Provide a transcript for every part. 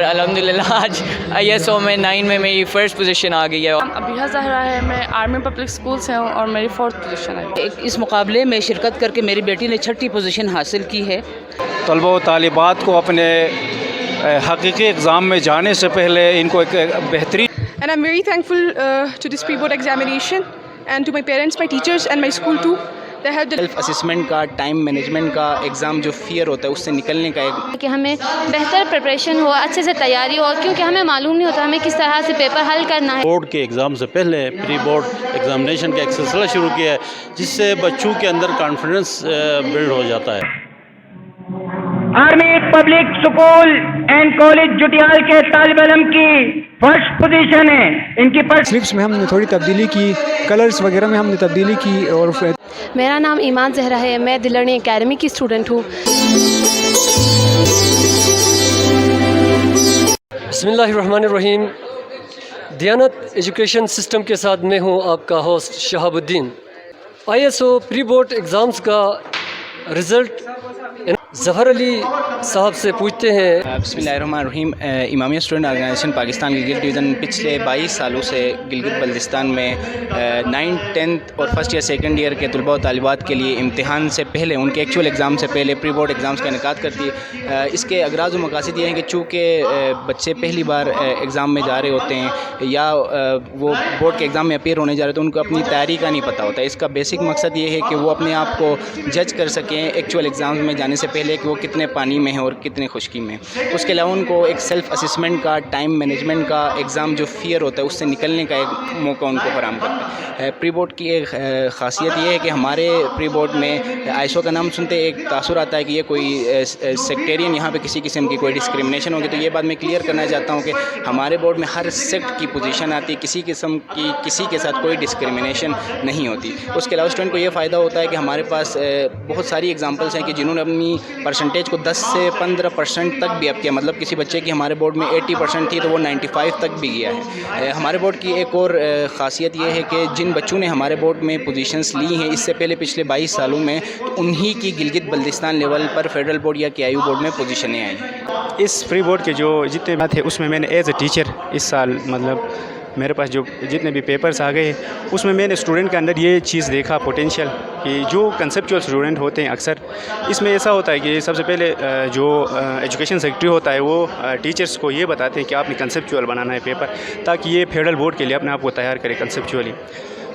الحمدللہ آج ISO میں 9 میں میری فرسٹ پوزیشن آ گئی ہے. ابیہ زہرا ہے, میں آرمی پبلک اسکول سے ہوں اور میری 4th پوزیشن ہے. اس مقابلے میں شرکت کر کے میری بیٹی نے 6ٹھی پوزیشن حاصل کی ہے. طلبہ و طالبات کو اپنے حقیقی اگزام میں جانے سے پہلے ان کو ایک بہترین And I'm very thankful to this pre-board examination and to my parents, my teachers and my school too. They helped. Self assessment کا, ٹائم مینجمنٹ کا, ایگزام جو فیئر ہوتا ہے اس سے نکلنے کا ایک کہ ہمیں بہتر پریپریشن ہو, اچھے سے تیاری ہو, کیونکہ ہمیں معلوم نہیں ہوتا ہمیں کس طرح سے پیپر حل کرنا ہے. بورڈ کے ایگزام سے پہلے پری بورڈ ایگزامینیشن کا ایک سلسلہ شروع کیا ہے جس سے بچوں کے اندر کانفیڈنس بلڈ ہو جاتا ہے. Army public school and college Jutial کے طالب علم کی فرسٹ پوزیشن ہے. ان کی سلپس میں ہم نے تھوڑی تبدیلی کی, کلرز وغیرہ میں ہم نے تبدیلی کی. اور میرا نام ایمان زہرا ہے, میں دل لرننگ اکیڈمی کی اسٹوڈنٹ ہوں. بسم اللہ الرحمن الرحیم. دیانت ایجوکیشن سسٹم کے ساتھ میں ہوں آپ کا host Shahab Uddin. ISO pre board exams کا رزلٹ ظفر علی صاحب سے پوچھتے ہیں. بسم اللہ الرحمن الرحیم. Imamia student organization Pakistan Gilgit division پچھلے 22 سالوں سے گلگت بلتستان میں 9th 10th اور فرسٹ ایئر سیکنڈ ایئر کے طلباء و طالبات کے لیے امتحان سے پہلے, ان کے ایکچوئل ایگزام سے پہلے پری بورڈ ایگزامس کا انعقاد کرتی ہے. اس کے اغراض و مقاصد یہ ہیں کہ چونکہ بچے پہلی بار ایگزام میں جا رہے ہوتے ہیں یا وہ بورڈ کے ایگزام میں اپیئر ہونے جا رہے ہیں تو ان کو اپنی تیاری کا نہیں پتہ ہوتا. اس کا بیسک مقصد یہ ہے کہ وہ اپنے آپ کو جج کر سکیں ایکچوئل ایگزامس میں جانے سے پہلے کہ وہ کتنے پانی میں ہیں اور کتنے خشکی میں. اس کے علاوہ ان کو ایک سیلف اسسمنٹ کا, ٹائم مینجمنٹ کا, ایگزام جو فیئر ہوتا ہے اس سے نکلنے کا ایک موقع ان کو فراہم کرتا ہے. پری بورڈ کی ایک خاصیت یہ ہے کہ ہمارے پری بورڈ میں ISO کا نام سنتے ایک تاثر آتا ہے کہ یہ کوئی سیکٹیرین, یہاں پہ کسی قسم کی کوئی ڈسکرمنیشن ہوگی. تو یہ بات میں کلیئر کرنا چاہتا ہوں کہ ہمارے بورڈ میں ہر سیکٹ کی پوزیشن آتی ہے, کسی قسم کی کسی کے ساتھ کوئی ڈسکرمنیشن نہیں ہوتی. اس کے علاوہ اسٹوڈنٹ کو یہ فائدہ ہوتا ہے کہ ہمارے پاس بہت ساری ایگزامپلس ہیں کہ جنہوں نے اپنی پرسنٹیج کو 10 سے 15% تک بھی اپ کیا. مطلب کسی بچے کی ہمارے بورڈ میں 80% تھی تو وہ 95 تک بھی گیا ہے. ہمارے بورڈ کی ایک اور خاصیت یہ ہے کہ جن بچوں نے ہمارے بورڈ میں پوزیشنز لی ہیں اس سے پہلے پچھلے 22 سالوں میں, تو انہی کی گلگت بلتستان لیول پر فیڈرل بورڈ یا KIU بورڈ میں پوزیشنیں آئی ہیں. اس پری بورڈ کے جو جتنے بات ہے اس میں نے ایز اے ٹیچر اس سال مطلب میرے پاس جو جتنے بھی پیپرز آ گئے اس میں نے اسٹوڈنٹ کے اندر یہ چیز دیکھا پوٹینشیل کہ جو کنسیپچول اسٹوڈنٹ ہوتے ہیں اکثر اس میں ایسا ہوتا ہے کہ سب سے پہلے جو ایجوکیشن سیکرٹری ہوتا ہے وہ ٹیچرس کو یہ بتاتے ہیں کہ آپ نے کنسیپچول بنانا ہے پیپر تاکہ یہ فیڈرل بورڈ کے لیے اپنے آپ کو تیار کرے کنسیپچولی.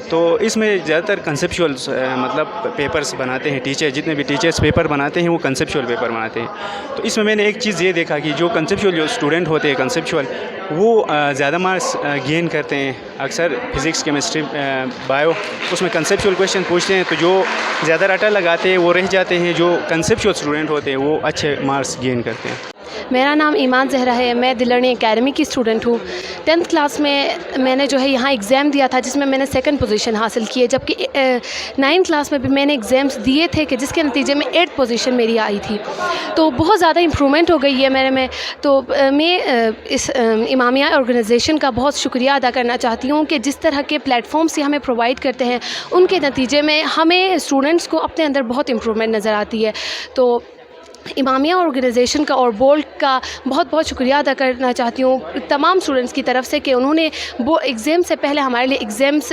تو اس میں زیادہ تر کنسیپچول مطلب پیپرز بناتے ہیں ٹیچر, جتنے بھی ٹیچرز پیپر بناتے ہیں وہ کنسیپچول پیپر بناتے ہیں. تو اس میں نے ایک چیز یہ دیکھا کہ جو کنسیپچول جو اسٹوڈنٹ ہوتے ہیں کنسیپچول وہ زیادہ مارکس گین کرتے ہیں. اکثر فزکس کیمسٹری بایو اس میں کنسیپچول کویشچن پوچھتے ہیں تو جو زیادہ رٹا لگاتے ہیں وہ رہ جاتے ہیں, جو کنسیپچول اسٹوڈنٹ ہوتے ہیں وہ اچھے مارکس گین کرتے ہیں. میرا نام ایمان زہرا ہے, میں دل لرننگ اکیڈمی کی اسٹوڈنٹ ہوں. 10th کلاس میں نے جو ہے یہاں ایگزام دیا تھا جس میں نے 2nd پوزیشن حاصل کی ہے, جبکہ 9th کلاس میں بھی میں نے ایگزامس دیے تھے کہ جس کے نتیجے میں 8th پوزیشن میری آئی تھی. تو بہت زیادہ امپرومنٹ ہو گئی ہے میرے میں. تو میں اس امامیہ آرگنائزیشن کا بہت شکریہ ادا کرنا چاہتی ہوں کہ جس طرح کے پلیٹ فارمس یہ ہمیں پرووائڈ کرتے ہیں ان کے نتیجے میں ہمیں اسٹوڈنٹس کو اپنے اندر بہت امپرومنٹ نظر آتی ہے. تو امامیہ آرگنائزیشن کا اور بورڈ کا بہت بہت شکریہ ادا کرنا چاہتی ہوں تمام اسٹوڈنٹس کی طرف سے کہ انہوں نے وہ ایگزام سے پہلے ہمارے لیے ایگزامس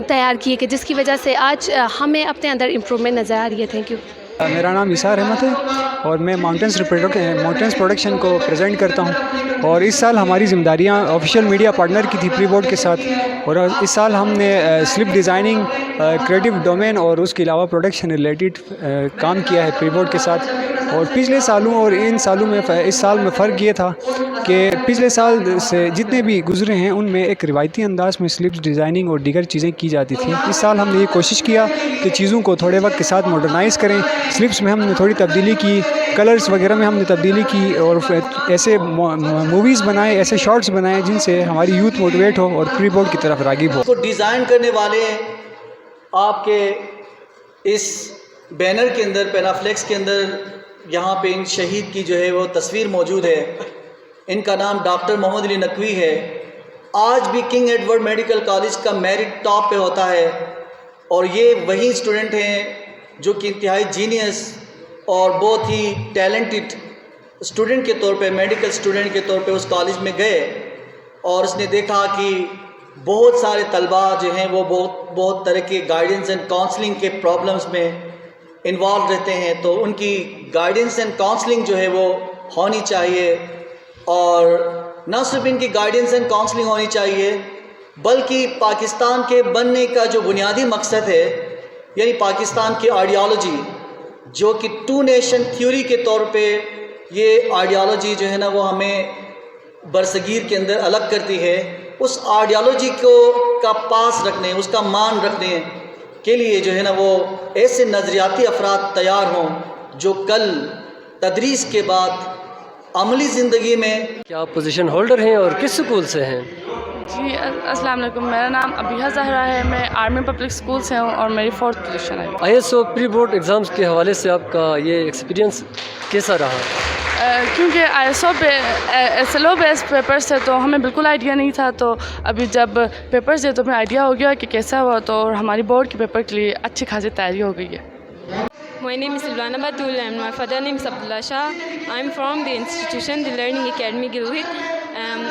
تیار کیے کہ جس کی وجہ سے آج ہمیں اپنے اندر امپرومنٹ نظر آ رہی ہے. Thank you. میرا نام نثار احمد ہے اور میں ماؤنٹینس پروڈکشن کو پریزنٹ کرتا ہوں. اور اس سال ہماری ذمہ داریاں آفیشیل میڈیا پارٹنر کی تھی پری بورڈ کے ساتھ, اور اس سال ہم نے سلپ ڈیزائننگ, کریٹو ڈومین اور اس کے علاوہ پروڈکشن ریلیٹڈ کام کیا ہے پری بورڈ کے ساتھ. اور پچھلے سالوں اور ان سالوں میں اس سال میں فرق یہ تھا کہ پچھلے سال سے جتنے بھی گزرے ہیں ان میں ایک روایتی انداز میں سلپس ڈیزائننگ اور دیگر چیزیں کی جاتی تھیں. اس سال ہم نے یہ کوشش کیا کہ چیزوں کو تھوڑے وقت کے ساتھ ماڈرنائز کریں. سلپس میں ہم نے تھوڑی تبدیلی کی, کلرز وغیرہ میں ہم نے تبدیلی کی, اور ایسے موویز بنائے, ایسے شارٹس بنائے جن سے ہماری یوتھ موٹیویٹ ہو اور پری بورڈ کی طرف راغب ہو. کو ڈیزائن کرنے والے آپ کے اس بینر کے اندر, پینافلیکس کے اندر یہاں پہ ان شہید کی جو ہے وہ تصویر موجود ہے. ان کا نام ڈاکٹر محمد علی نقوی ہے. آج بھی کنگ ایڈورڈ میڈیکل کالج کا میرٹ ٹاپ پہ ہوتا ہے, اور یہ وہی اسٹوڈنٹ ہیں جو کہ انتہائی جینیس اور بہت ہی ٹیلنٹڈ اسٹوڈنٹ کے طور پہ، میڈیکل اسٹوڈنٹ کے طور پہ اس کالج میں گئے اور اس نے دیکھا کہ بہت سارے طلباء جو ہیں وہ بہت طرح کے گائیڈنس اینڈ کاؤنسلنگ کے پرابلمس میں انوالو رہتے ہیں، تو ان کی گائیڈنس اینڈ کاؤنسلنگ جو ہے وہ ہونی چاہیے، اور نہ صرف ان کی گائیڈنس اینڈ کاؤنسلنگ ہونی چاہیے بلکہ پاکستان کے بننے کا جو بنیادی مقصد ہے، یعنی پاکستان کی آئیڈیالوجی جو کہ ٹو نیشن تھیوری کے طور پہ یہ آئیڈیالوجی جو ہے نا وہ ہمیں برصغیر کے اندر الگ کرتی ہے، اس آئیڈیالوجی کا پاس رکھنے، اس کا مان رکھنے کے لیے جو ہے نا وہ ایسے نظریاتی افراد تیار ہوں جو کل تدریس کے بعد عملی زندگی میں. کیا آپ پوزیشن ہولڈر ہیں اور کس اسکول سے ہیں؟ جی السلام علیکم، میرا نام ابیہ زہرا ہے، میں آرمی پبلک اسکول سے ہوں اور میری 4th پوزیشن ہے. ISO پری بورڈ ایگزامز کے حوالے سے آپ کا یہ ایکسپیرینس کیسا رہا؟ کیونکہ ISO پہ SLO بیسڈ پیپرس تھے تو ہمیں بالکل آئیڈیا نہیں تھا، تو ابھی جب پیپرس دے تو ہمیں آئیڈیا ہو گیا کہ کیسا ہوا، تو ہماری بورڈ کے پیپر کے لیے اچھی خاصی تیاری ہو گئی ہے. My name is Silvana Batul and my father name is Abdullah Shah. I'm from the institution, the Learning Academy Gilgit.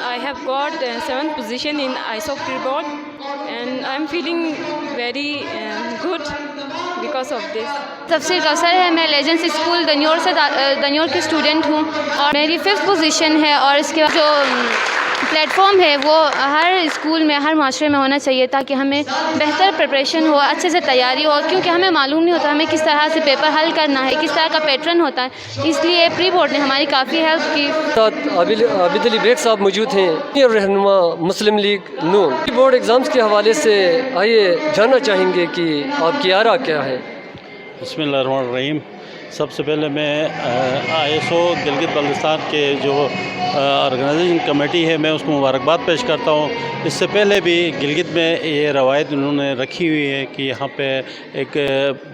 I have got 7th position in ISO pre-board and I'm feeling very good because of this. تفسیر کوثر ہے، میں لیجنس school دنیور کی student ہوں اور میری 5th position ہے، اور اس کے بعد جو پلیٹ فارم ہے وہ ہر اسکول میں، ہر معاشرے میں ہونا چاہیے تاکہ ہمیں بہتر پریپریشن ہو، اچھے سے تیاری ہو، کیونکہ ہمیں معلوم نہیں ہوتا ہمیں کس طرح سے پیپر حل کرنا ہے، کس طرح کا پیٹرن ہوتا ہے، اس لیے پری بورڈ نے ہماری کافی ہیلپ کی. عابد علی بیگ صاحب موجود ہیں، رہنما مسلم لیگ نون. پری بورڈ ایگزامز کے حوالے سے آئیے جاننا چاہیں گے کہ آپ کی آرا کیا ہے. بسم اللہ الرحمن الرحیم. سب سے پہلے میں ISO گلگت بلتستان کے جو آرگنائزیشن کمیٹی ہے میں اس کو مبارکباد پیش کرتا ہوں. اس سے پہلے بھی گلگت میں یہ روایت انہوں نے رکھی ہوئی ہے کہ یہاں پہ ایک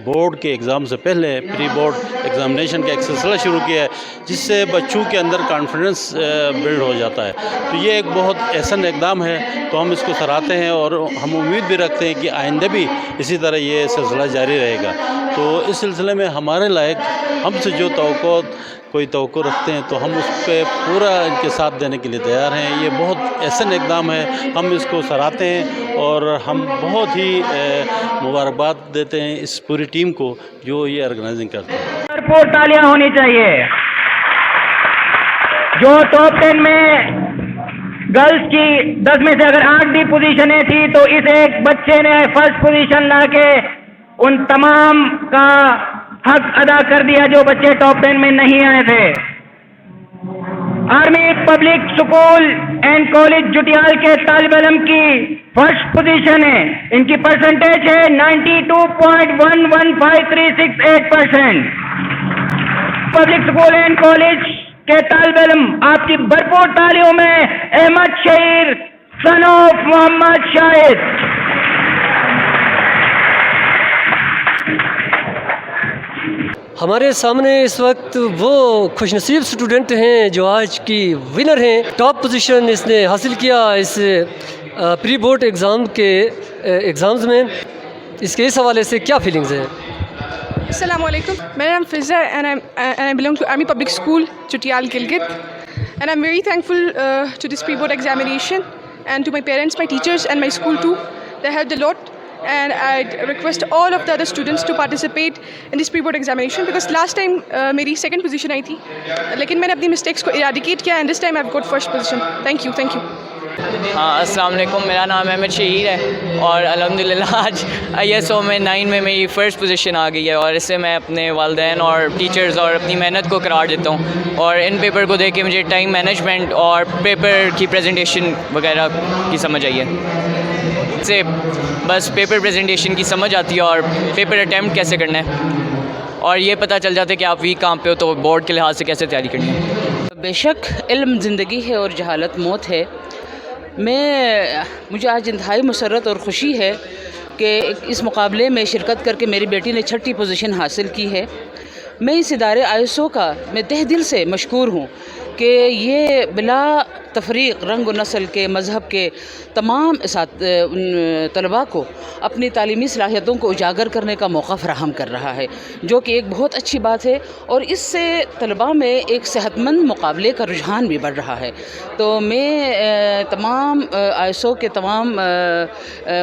بورڈ کے ایگزام سے پہلے پری بورڈ ایگزامینیشن کا ایک سلسلہ شروع کیا ہے جس سے بچوں کے اندر کانفیڈنس بلڈ ہو جاتا ہے. تو یہ ایک بہت احسن اقدام ہے، تو ہم اس کو سراہتے ہیں اور ہم امید بھی رکھتے ہیں کہ آئندہ بھی اسی طرح یہ سلسلہ جاری رہے گا. تو اس سلسلے میں ہمارے لائق ہم سے جو کوئی توقع رکھتے ہیں تو ہم اس پہ پورا ان کے ساتھ دینے کے لیے تیار ہیں. یہ بہت احسن اقدام ہے، ہم اس کو سراہتے ہیں اور ہم بہت ہی مبارکباد دیتے ہیں اس پوری ٹیم کو جو یہ آرگنائزنگ کرتے ہیں. بھرپور تالیاں ہونی چاہیے. جو ٹاپ 10 میں گرلز کی 10 میں سے اگر 8 بھی پوزیشنیں تھی تو اس ایک بچے نے فرسٹ پوزیشن لا کے ان تمام کا حق ادا کر دیا جو بچے ٹاپ 10 میں نہیں آئے تھے. Army public school and college Jutial کے طالب علم کی فرسٹ پوزیشن ہے، ان کی پرسنٹیج ہے 92.115368%. پبلک سکول اینڈ کالج کے طالب علم آپ کی بھرپور تالیوں میں احمد شہیر سن آف محمد شاہد. ہمارے سامنے اس وقت وہ خوش نصیب اسٹوڈنٹ ہیں جو آج کی ونر ہیں. ٹاپ پوزیشن اس نے حاصل کیا اس پری بورڈ ایگزامز میں. اس کے اس حوالے سے کیا فیلنگز ہیں؟ السلام علیکم، میرا نام فضا ہے and I belong to Army Public School, Chutial, Gilgit. And I'm very thankful to this pre-board examination and to my parents, my teachers and my school too. They helped a lot. And I'd request all of the other students to participate in this pre-board examination because last time میری second position آئی تھی لیکن میں نے اپنی mistakes کو eradicate کیا and this time I've got first position. Thank you. ہاں السلام علیکم، میرا نام احمد شہیر ہے اور الحمدللہ آج ISO میں 9 میں میری فرسٹ پوزیشن آ گئی ہے اور اس سے میں اپنے والدین اور ٹیچرز اور اپنی محنت کو قرار دیتا ہوں. اور ان پیپر کو دیکھ کے مجھے ٹائم مینجمنٹ اور پیپر کی پریزنٹیشن وغیرہ کی سمجھ آئی ہے. سے بس پیپر پریزنٹیشن کی سمجھ آتی ہے اور پیپر اٹیمپٹ کیسے کرنا ہے اور یہ پتہ چل جاتا ہے کہ آپ ویک کہاں پہ ہو تو بورڈ کے لحاظ سے کیسے تیاری کرنی ہے. بے شک علم زندگی ہے اور جہالت موت ہے. مجھے آج انتہائی مسرت اور خوشی ہے کہ اس مقابلے میں شرکت کر کے میری بیٹی نے 6ٹھی پوزیشن حاصل کی ہے. میں اس ادارے ISO کا میں تہ دل سے مشکور ہوں کہ یہ بلا تفریق رنگ و نسل کے مذہب کے تمام طلباء کو اپنی تعلیمی صلاحیتوں کو اجاگر کرنے کا موقع فراہم کر رہا ہے، جو کہ ایک بہت اچھی بات ہے، اور اس سے طلباء میں ایک صحت مند مقابلے کا رجحان بھی بڑھ رہا ہے۔ تو میں تمام ISO کے تمام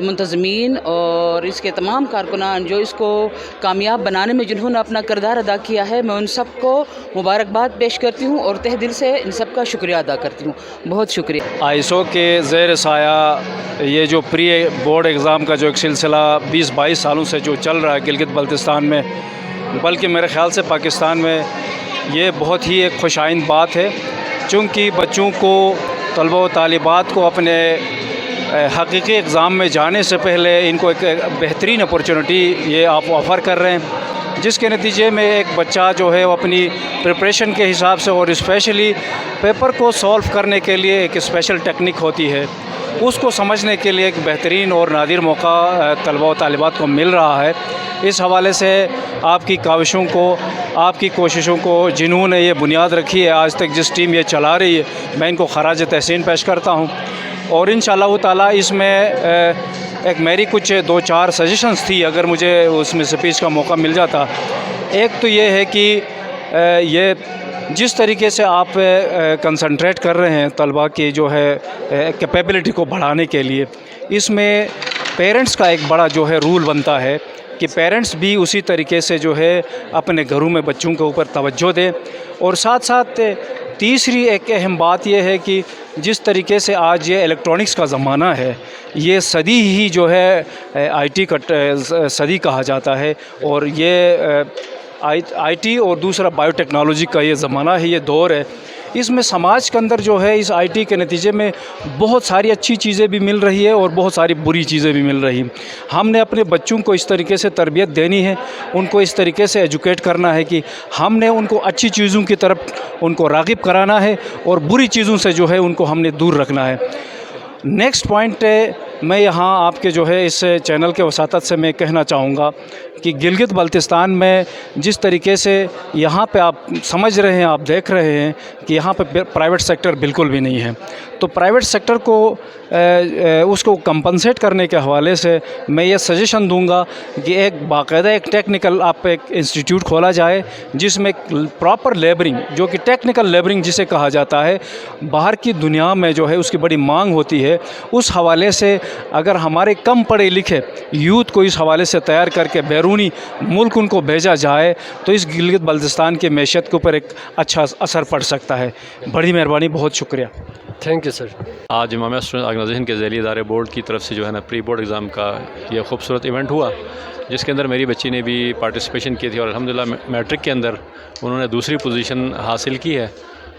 منتظمین اور اس کے تمام کارکنان جو اس کو کامیاب بنانے میں جنہوں نے اپنا کردار ادا کیا ہے، میں ان سب کو مبارکباد پیش کرتی ہوں اور تہ دل سے ان سب کا شکریہ ادا کرتی ہوں۔ بہت شکریہ۔ ISO کے زیر سایہ یہ جو پری بورڈ ایگزام کا جو ایک سلسلہ 20-22 سالوں سے جو چل رہا ہے گلگت بلتستان میں، بلکہ میرے خیال سے پاکستان میں، یہ بہت ہی ایک خوش آئند بات ہے، چونکہ بچوں کو، طلبہ و طالبات کو اپنے حقیقی ایگزام میں جانے سے پہلے ان کو ایک بہترین اپورچونٹی یہ آپ آفر کر رہے ہیں، جس کے نتیجے میں ایک بچہ جو ہے وہ اپنی پریپریشن کے حساب سے اور اسپیشلی پیپر کو سولو کرنے کے لیے ایک اسپیشل ٹیکنیک ہوتی ہے، اس کو سمجھنے کے لیے ایک بہترین اور نادر موقع طلبہ و طالبات کو مل رہا ہے۔ اس حوالے سے آپ کی کاوشوں کو، آپ کی کوششوں کو، جنہوں نے یہ بنیاد رکھی ہے آج تک جس ٹیم یہ چلا رہی ہے، میں ان کو خراج تحسین پیش کرتا ہوں، اور انشاءاللہ تعالیٰ اس میں ایک میری کچھ 2-4 سجیشنز تھی اگر مجھے اس میں سپیچ کا موقع مل جاتا۔ ایک تو یہ ہے کہ یہ جس طریقے سے آپ کنسنٹریٹ کر رہے ہیں طلباء کی جو ہے کیپیبلٹی کو بڑھانے کے لیے، اس میں پیرنٹس کا ایک بڑا جو ہے رول بنتا ہے کہ پیرنٹس بھی اسی طریقے سے جو ہے اپنے گھروں میں بچوں کے اوپر توجہ دیں، اور ساتھ ساتھ تیسری ایک اہم بات یہ ہے کہ جس طریقے سے آج یہ الیکٹرانکس کا زمانہ ہے، یہ صدی ہی جو ہے IT کا صدی کہا جاتا ہے، اور یہ IT اور دوسرا بایو ٹیکنالوجی کا یہ زمانہ ہے، یہ دور ہے۔ اس میں سماج کے اندر جو ہے اس IT کے نتیجے میں بہت ساری اچھی چیزیں بھی مل رہی ہے اور بہت ساری بری چیزیں بھی مل رہی ہیں۔ ہم نے اپنے بچوں کو اس طریقے سے تربیت دینی ہے، ان کو اس طریقے سے ایجوکیٹ کرنا ہے کہ ہم نے ان کو اچھی چیزوں کی طرف ان کو راغب کرانا ہے، اور بری چیزوں سے جو ہے ان کو ہم نے دور رکھنا ہے۔ نیکسٹ پوائنٹ میں یہاں آپ کے جو ہے اس چینل کے وساطت سے میں کہنا چاہوں گا کہ گلگت بلتستان میں جس طریقے سے یہاں پہ آپ سمجھ رہے ہیں، آپ دیکھ رہے ہیں کہ یہاں پہ پرائیویٹ سیکٹر بالکل بھی نہیں ہے، تو پرائیویٹ سیکٹر کو اس کو کمپنسیٹ کرنے کے حوالے سے میں یہ سجیشن دوں گا کہ ایک باقاعدہ ایک ٹیکنیکل آپ ایک انسٹیٹیوٹ کھولا جائے، جس میں پراپر لیبرنگ، جو کہ ٹیکنیکل لیبرنگ جسے کہا جاتا ہے، باہر کی دنیا میں جو ہے اس کی بڑی مانگ ہوتی ہے، اس حوالے سے اگر ہمارے کم پڑھے لکھے یوتھ کو اس حوالے سے تیار کر کے بیرونی ملک ان کو بھیجا جائے تو اس گلگت بلتستان کی معیشت کے اوپر ایک اچھا اثر پڑ سکتا ہے۔ بڑی مہربانی، بہت شکریہ۔ Thank you sir. آج امامیہ اسٹوڈنٹ آرگنائزیشن کے ذیلی ادارے بورڈ کی طرف سے جو ہے نا پری بورڈ ایگزام کا یہ خوبصورت ایونٹ ہوا، جس کے اندر میری بچی نے بھی پارٹیسپیشن کی تھی، اور الحمدللہ میٹرک کے اندر انہوں نے دوسری پوزیشن حاصل کی ہے۔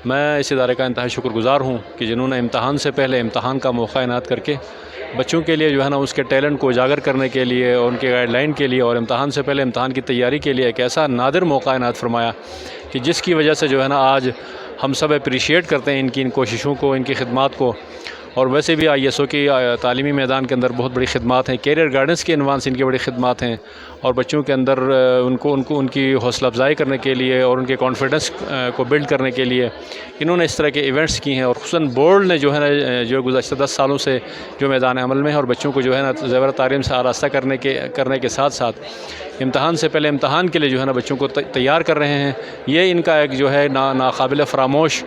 میں اس ادارے کا انتہائی شکر گزار ہوں کہ جنہوں نے امتحان سے پہلے امتحان کا موقع عنایت کر کے بچوں کے لیے جو ہے نا اس کے ٹیلنٹ کو اجاگر کرنے کے لیے اور ان کے گائیڈ لائن کے لیے اور امتحان سے پہلے امتحان کی تیاری کے لیے ایک ایسا نادر موقع عنایت فرمایا کہ جس کی وجہ سے جو ہے نا آج ہم سب اپریشیٹ کرتے ہیں ان کوششوں کو، ان کی خدمات کو۔ اور ویسے بھی ISO کی تعلیمی میدان کے اندر بہت بڑی خدمات ہیں، کیریئر گائیڈنس کے عنوان سے ان کی بڑی خدمات ہیں، اور بچوں کے اندر ان کی حوصلہ افزائی کرنے کے لیے اور ان کے کانفیڈنس کو بلڈ کرنے کے لیے انہوں نے اس طرح کے ایونٹس کی ہیں، اور خصوصاً بورڈ نے جو ہے نا جو گزشتہ 10 سالوں سے جو میدان عمل میں ہے اور بچوں کو جو ہے نا زیور تعلیم سے آراستہ کرنے کے ساتھ ساتھ امتحان سے پہلے امتحان کے لیے جو ہے نا بچوں کو تیار کر رہے ہیں، یہ ان کا ایک جو ہے ناقابل فراموش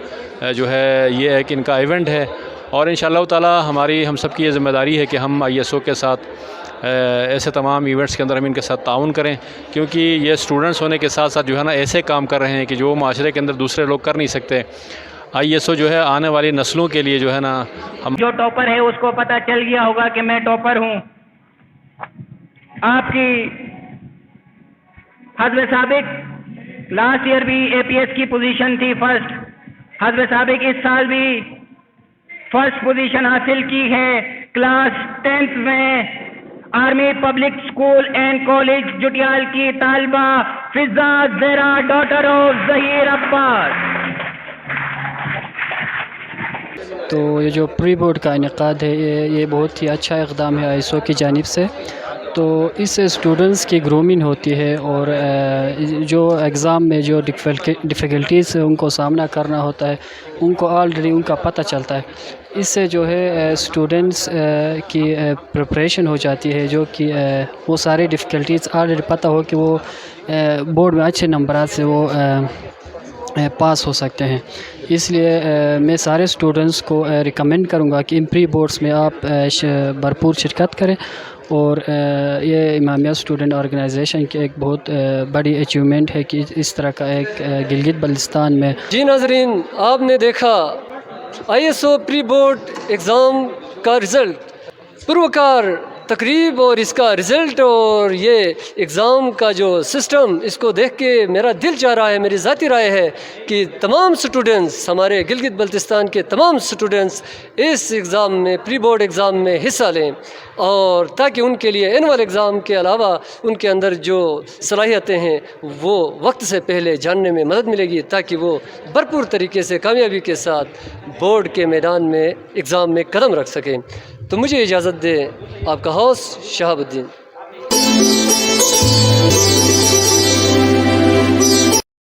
جو ہے یہ ایک ان کا ایونٹ ہے۔ اور انشاءاللہ تعالی ہم سب کی یہ ذمہ داری ہے کہ ہم ISO کے ساتھ ایسے تمام ایونٹس کے اندر ہم ان کے ساتھ تعاون کریں، کیونکہ یہ اسٹوڈنٹس ہونے کے ساتھ ساتھ جو ہے نا ایسے کام کر رہے ہیں کہ جو معاشرے کے اندر دوسرے لوگ کر نہیں سکتے۔ ISO جو ہے آنے والی نسلوں کے لیے جو ہے نا ہم جو ٹاپر ہے اس کو پتہ چل گیا ہوگا کہ میں ٹاپر ہوں۔ آپ کی حضرت سابق لاسٹ ایئر بھی APS کی پوزیشن تھی فرسٹ، حضرت سابق اس سال بھی فرسٹ پوزیشن حاصل کی ہے کلاس 10th میں army public school and college Jutial کی طالبہ فضا زہرا ڈاٹر آف ظہیر عباس۔ تو یہ جو پری بورڈ کا انعقاد ہے یہ بہت ہی اچھا اقدام ہے ISO کی جانب سے، تو اس سے اسٹوڈنٹس کی گرومنگ ہوتی ہے اور جو ایگزام میں جو ڈیفیکلٹیز ان کو سامنا کرنا ہوتا ہے ان کو آلریڈی ان کا پتہ چلتا ہے. اس سے جو ہے اسٹوڈنٹس کی پریپریشن ہو جاتی ہے جو کہ وہ سارے ڈیفیکلٹیز آلریڈی پتہ ہو کہ وہ بورڈ میں اچھے نمبرات سے وہ پاس ہو سکتے ہیں. اس لیے میں سارے اسٹوڈنٹس کو ریکمینڈ کروں گا کہ ان پری بورڈس میں آپ بھرپور شرکت کریں. اور یہ امامیہ اسٹوڈنٹ آرگنائزیشن کی ایک بہت بڑی اچیومنٹ ہے کہ اس طرح کا ایک گلگت بلتستان میں. جی ناظرین، آپ نے دیکھا ISO پری بورڈ ایگزام کا رزلٹ، پروکار تقریب اور اس کا رزلٹ اور یہ ایگزام کا جو سسٹم، اس کو دیکھ کے میرا دل چاہ رہا ہے، میری ذاتی رائے ہے کہ تمام سٹوڈنٹس، ہمارے گلگت بلتستان کے تمام سٹوڈنٹس اس ایگزام میں، پری بورڈ ایگزام میں حصہ لیں، اور تاکہ ان کے لیے اینول ایگزام کے علاوہ ان کے اندر جو صلاحیتیں ہیں وہ وقت سے پہلے جاننے میں مدد ملے گی، تاکہ وہ بھرپور طریقے سے کامیابی کے ساتھ بورڈ کے میدان میں ایگزام میں قدم رکھ سکیں. تو مجھے اجازت دیں، آپ کا ہوسٹ شہاب الدین.